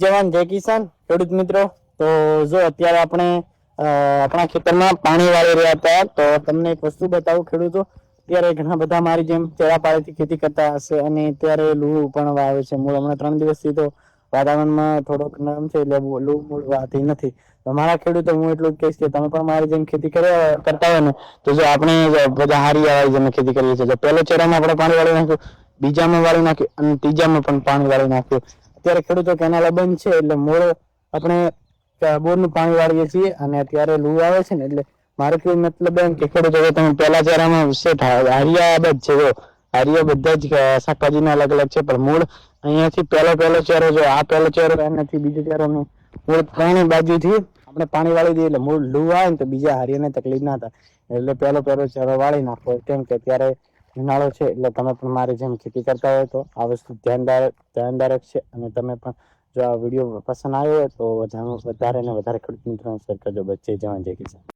જવાન જય કિસાન ખેડૂત મિત્રો, તો જો અત્યારે આપણે આપણા ખેતરમાં પાણી વાળી રહ્યા હતા, તો તમને એક વસ્તુ બતાવું ખેડૂતો, અત્યારે ઘણા બધા મારી જેમ ચેરા પાળીથી ખેતી કરતા હશે અને અત્યારે લૂ પણ વાવે છે. મૂળ હમણાં 3 દિવસથી તો વાતાવરણમાં થોડોક નરમ છે એટલે લૂ મૂળ વાતી નથી. તો મારા ખેડૂતો હું એટલું જ કહીશ કે તમે પણ મારી જેમ ખેતી કરતા હોય ને, તો જો આપણે બધા હારી વાળી જેમ ખેતી કરીએ છીએ, પહેલો ચેરામાં આપણે પાણી વાળી નાખ્યું, બીજામાં વાળી નાખ્યું અને ત્રીજામાં પણ પાણી વાળી નાખ્યું. અત્યારે ખેડૂતો કેનાલા બંધ છે એટલે મૂળ આપણે બોરનું પાણી વાળીએ છીએ અને અત્યારે લૂ આવે છે ને એટલે મારે કેવું મતલબ એમ કે ખેડૂતો તમે પહેલા ચેરામાં હારિયા બધ છે. જો હારિયા બધા જ શાકભાજીના અલગ અલગ છે, પણ મૂળ અહીંયાથી પહેલો ચેરો જો આ પહેલો ચેરો એનાથી બીજો ચેરો મૂળ ત્રણેય બાજુથી આપણે પાણી વાળી દઈએ એટલે મૂળ લૂ આવે ને તો બીજા હારિયાને તકલીફ ના થાય. એટલે પહેલો ચેરો વાળી નાખો, કેમ કે અત્યારે ઉનાળો છે એટલે તમે પણ મારી જેમ ખેતી કરતા હોય તો આ વસ્તુ ધ્યાનદારક છે. અને તમે પણ જો આ વિડીયો પસંદ આવ્યો હોય તો વધારે ને વધારે ખેડૂત મિત્રોને શેર કરજો. બચ્ચે જવાન જય કિસાન.